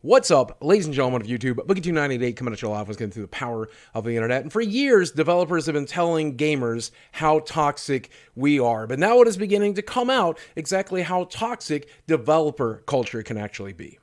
What's up, ladies and gentlemen of YouTube? Boogie298 coming at you live, was getting through the power of the internet. And for years, developers have been telling gamers how toxic we are. But now it is beginning to come out exactly how toxic developer culture can actually be.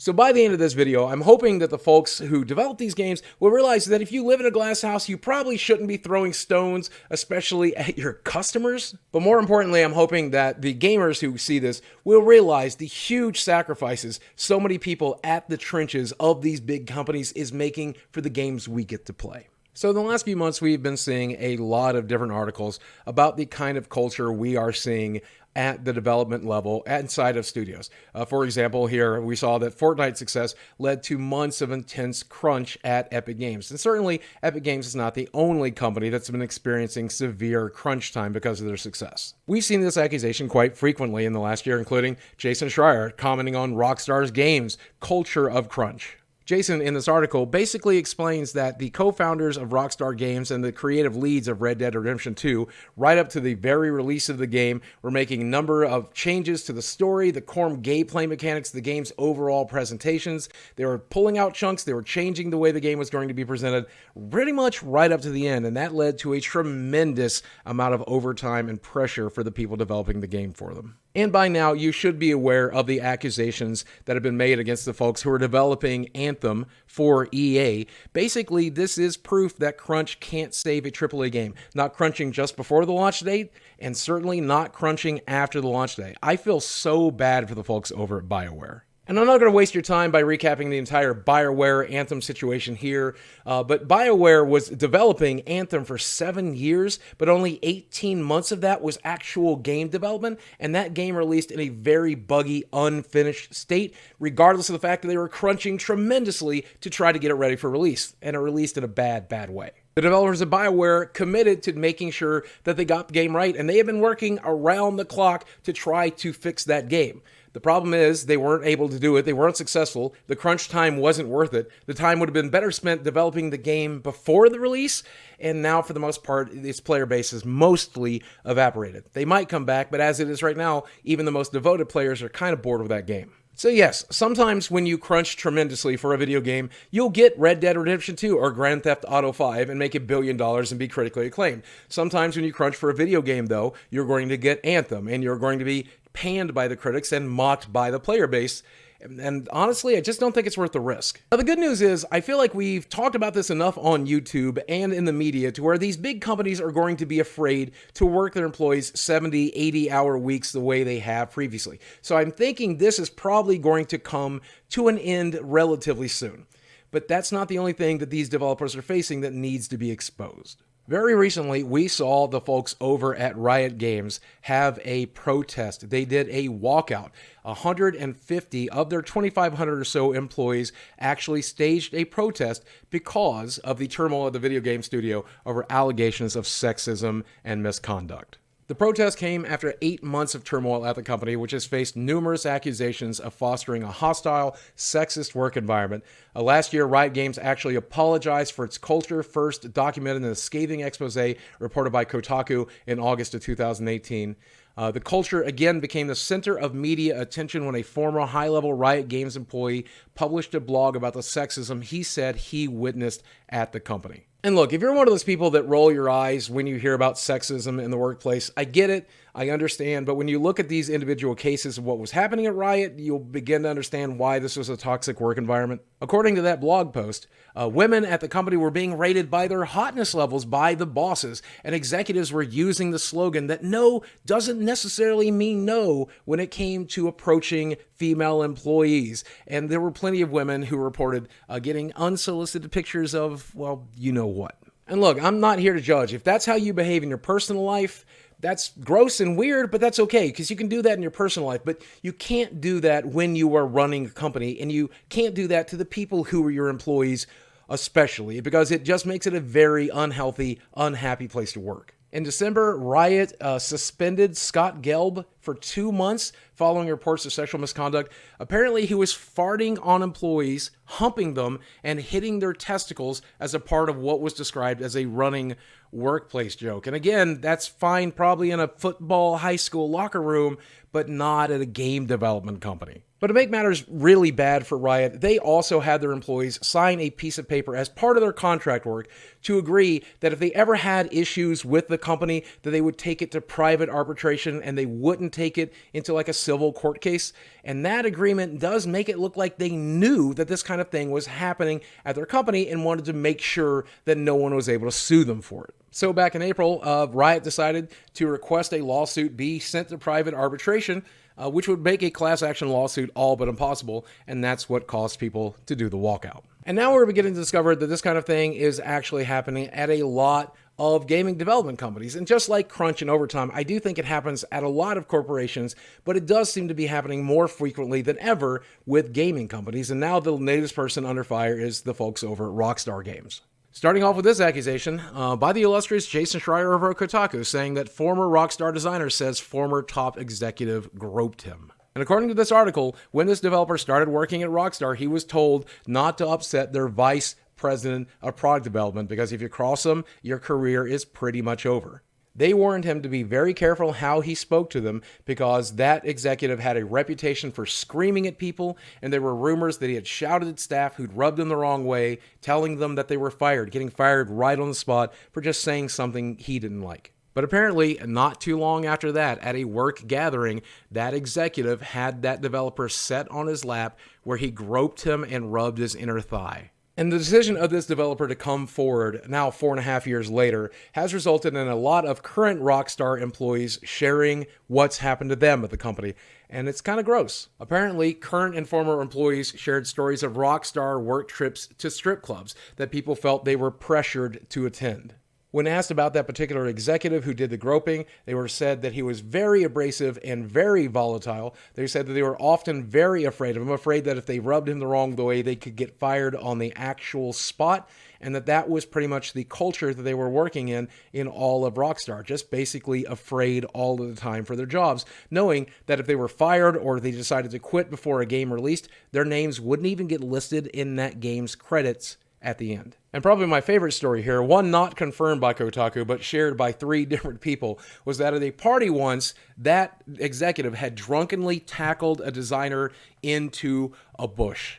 So by the end of this video, I'm hoping that the folks who develop these games will realize that if you live in a glass house, you probably shouldn't be throwing stones, especially at your customers. But more importantly, I'm hoping that the gamers who see this will realize the huge sacrifices so many people at the trenches of these big companies is making for the games we get to play. So in the last few months, we've been seeing a lot of different articles about the kind of culture we are seeing at the development level inside of studios. For example, here we saw that Fortnite's success led to months of intense crunch at Epic Games. And certainly, Epic Games is not the only company that's been experiencing severe crunch time because of their success. We've seen this accusation quite frequently in the last year, including Jason Schreier commenting on Rockstar Games' culture of crunch. Jason, in this article, basically explains that the co-founders of Rockstar Games and the creative leads of Red Dead Redemption 2, right up to the very release of the game, were making a number of changes to the story, the core gameplay mechanics, the game's overall presentations. They were pulling out chunks, they were changing the way the game was going to be presented, pretty much right up to the end, and that led to a tremendous amount of overtime and pressure for the people developing the game for them. And by now, you should be aware of the accusations that have been made against the folks who are developing Anthem for EA. Basically, this is proof that crunch can't save a AAA game. Not crunching just before the launch date, and certainly not crunching after the launch day. I feel so bad for the folks over at BioWare. And I'm not going to waste your time by recapping the entire BioWare Anthem situation here, but BioWare was developing Anthem for 7 years, but only 18 months of that was actual game development, and that game released in a very buggy, unfinished state, regardless of the fact that they were crunching tremendously to try to get it ready for release, and it released in a bad way. The developers of BioWare committed to making sure that they got the game right, and they have been working around the clock to try to fix that game. The problem is they weren't able to do it. They weren't successful. The crunch time wasn't worth it. The time would have been better spent developing the game before the release, and now for the most part, its player base is mostly evaporated. They might come back, but as it is right now, even the most devoted players are kind of bored with that game. So yes, sometimes when you crunch tremendously for a video game, you'll get Red Dead Redemption 2 or Grand Theft Auto 5 and make $1 billion and be critically acclaimed. Sometimes when you crunch for a video game, though, you're going to get Anthem, and you're going to be panned by the critics and mocked by the player base. And honestly, I just don't think it's worth the risk. Now, the good news is, I feel like we've talked about this enough on YouTube and in the media to where these big companies are going to be afraid to work their employees 70, 80-hour weeks the way they have previously. So I'm thinking this is probably going to come to an end relatively soon. But that's not the only thing that these developers are facing that needs to be exposed. Very recently, we saw the folks over at Riot Games have a protest. They did a walkout. 150 of their 2,500 or so employees actually staged a protest because of the turmoil at the video game studio over allegations of sexism and misconduct. The protest came after 8 months of turmoil at the company, which has faced numerous accusations of fostering a hostile, sexist work environment. Last year, Riot Games actually apologized for its culture, first documented in a scathing expose reported by Kotaku in August of 2018. The culture again became the center of media attention when a former high-level Riot Games employee published a blog about the sexism he said he witnessed at the company. And look, if you're one of those people that roll your eyes when you hear about sexism in the workplace, I get it, I understand, but when you look at these individual cases of what was happening at Riot, you'll begin to understand why this was a toxic work environment. According to that blog post, women at the company were being rated by their hotness levels by the bosses, and executives were using the slogan that no doesn't necessarily mean no when it came to approaching female employees. And there were plenty of women who reported getting unsolicited pictures of, well, you know what. And look, I'm not here to judge. If that's how you behave in your personal life, that's gross and weird, but that's okay, because you can do that in your personal life, but you can't do that when you are running a company, and you can't do that to the people who are your employees especially, because it just makes it a very unhealthy, unhappy place to work. In December, Riot suspended Scott Gelb for 2 months following reports of sexual misconduct. Apparently, he was farting on employees, humping them, and hitting their testicles as a part of what was described as a running workplace joke. And again, that's fine probably in a football high school locker room, but not at a game development company. But to make matters really bad for Riot, they also had their employees sign a piece of paper as part of their contract work to agree that if they ever had issues with the company, that they would take it to private arbitration and they wouldn't take it into like a civil court case. And that agreement does make it look like they knew that this kind of thing was happening at their company and wanted to make sure that no one was able to sue them for it. So back in April, Riot decided to request a lawsuit be sent to private arbitration, which would make a class action lawsuit all but impossible, and that's what caused people to do the walkout. And now we're beginning to discover that this kind of thing is actually happening at a lot of gaming development companies. And just like crunch and overtime, I do think it happens at a lot of corporations, but it does seem to be happening more frequently than ever with gaming companies. And now the latest person under fire is the folks over at Rockstar Games. Starting off with this accusation by the illustrious Jason Schreier over at Kotaku, saying that former Rockstar designer says former top executive groped him. And according to this article, when this developer started working at Rockstar, he was told not to upset their vice president of product development because if you cross them, your career is pretty much over. They warned him to be very careful how he spoke to them because that executive had a reputation for screaming at people, and there were rumors that he had shouted at staff who'd rubbed him the wrong way, telling them that they were fired, getting fired right on the spot for just saying something he didn't like. But apparently, not too long after that, at a work gathering, that executive had that developer set on his lap where he groped him and rubbed his inner thigh. And the decision of this developer to come forward, now 4.5 years later, has resulted in a lot of current Rockstar employees sharing what's happened to them at the company. And it's kind of gross. Apparently, current and former employees shared stories of Rockstar work trips to strip clubs that people felt they were pressured to attend. When asked about that particular executive who did the groping, they were said that he was very abrasive and very volatile. They said that they were often very afraid of him, afraid that if they rubbed him the wrong way, they could get fired on the actual spot, and that was pretty much the culture that they were working in all of Rockstar, just basically afraid all of the time for their jobs, knowing that if they were fired or they decided to quit before a game released, their names wouldn't even get listed in that game's credits at the end. And probably my favorite story here, one not confirmed by Kotaku, but shared by 3 different people, was that at a party once, that executive had drunkenly tackled a designer into a bush.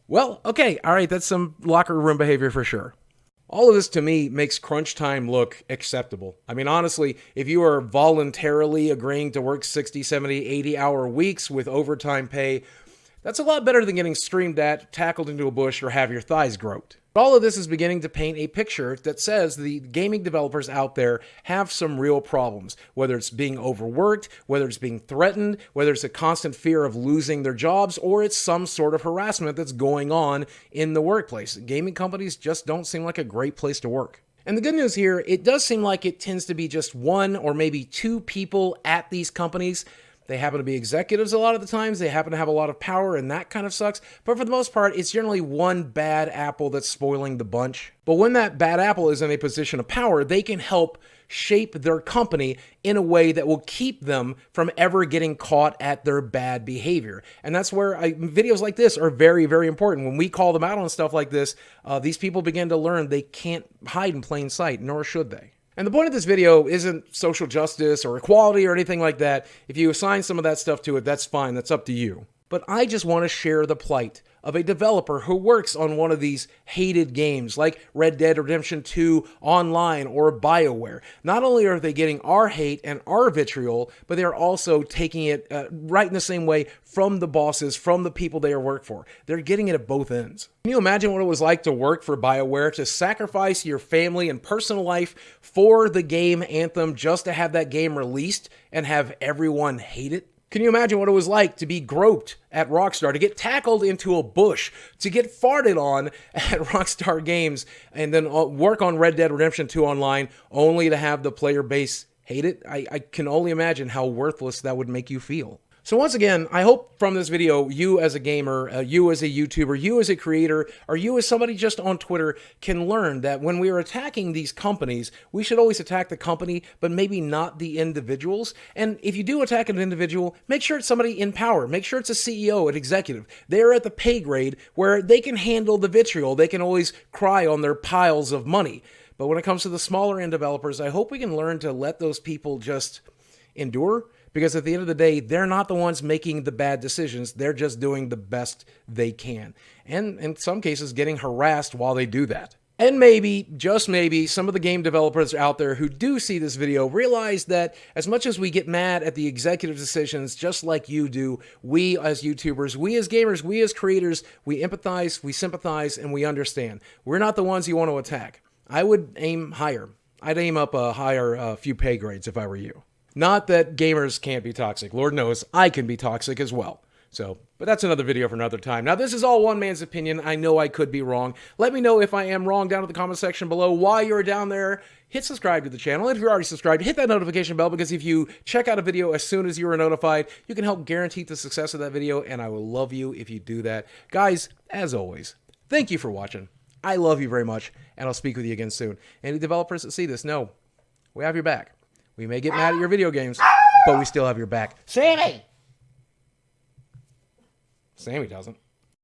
Well, okay, all right, that's some locker room behavior for sure. All of this to me makes crunch time look acceptable. I mean, honestly, if you are voluntarily agreeing to work 60, 70, 80-hour weeks with overtime pay, that's a lot better than getting screamed at, tackled into a bush, or have your thighs groped. All of this is beginning to paint a picture that says the gaming developers out there have some real problems, whether it's being overworked, whether it's being threatened, whether it's a constant fear of losing their jobs, or it's some sort of harassment that's going on in the workplace. Gaming companies just don't seem like a great place to work. And the good news here, it does seem like it tends to be just 1 or maybe 2 people at these companies. They happen to be executives a lot of the times. They happen to have a lot of power, and that kind of sucks. But for the most part, it's generally one bad apple that's spoiling the bunch. But when that bad apple is in a position of power, they can help shape their company in a way that will keep them from ever getting caught at their bad behavior. And that's where videos like this are very, very important. When we call them out on stuff like this, these people begin to learn they can't hide in plain sight, nor should they. And the point of this video isn't social justice or equality or anything like that. If you assign some of that stuff to it, that's fine. That's up to you. But I just want to share the plight of a developer who works on one of these hated games like Red Dead Redemption 2 Online or BioWare. Not only are they getting our hate and our vitriol, but they're also taking it right in the same way from the bosses, from the people they work for. They're getting it at both ends. Can you imagine what it was like to work for BioWare, to sacrifice your family and personal life for the game Anthem just to have that game released and have everyone hate it? Can you imagine what it was like to be groped at Rockstar, to get tackled into a bush, to get farted on at Rockstar Games, and then work on Red Dead Redemption 2 Online only to have the player base hate it? I can only imagine how worthless that would make you feel. So once again, I hope from this video, you as a gamer, you as a YouTuber, you as a creator, or you as somebody just on Twitter can learn that when we are attacking these companies, we should always attack the company, but maybe not the individuals. And if you do attack an individual, make sure it's somebody in power. Make sure it's a CEO, an executive. They're at the pay grade where they can handle the vitriol. They can always cry on their piles of money. But when it comes to the smaller end developers, I hope we can learn to let those people just endure, because at the end of the day, they're not the ones making the bad decisions. They're just doing the best they can. And in some cases, getting harassed while they do that. And maybe, just maybe, some of the game developers out there who do see this video realize that as much as we get mad at the executive decisions, just like you do, we as YouTubers, we as gamers, we as creators, we empathize, we sympathize, and we understand. We're not the ones you want to attack. I would aim higher. I'd aim up a higher few pay grades if I were you. Not that gamers can't be toxic. Lord knows I can be toxic as well. So, but that's another video for another time. Now, this is all one man's opinion. I know I could be wrong. Let me know if I am wrong down in the comment section below. While you're down there, hit subscribe to the channel. And if you're already subscribed, hit that notification bell, because if you check out a video as soon as you are notified, you can help guarantee the success of that video, and I will love you if you do that. Guys, as always, thank you for watching. I love you very much, and I'll speak with you again soon. Any developers that see this, know we have your back. We may get mad at your video games, but we still have your back. Sammy! Sammy doesn't.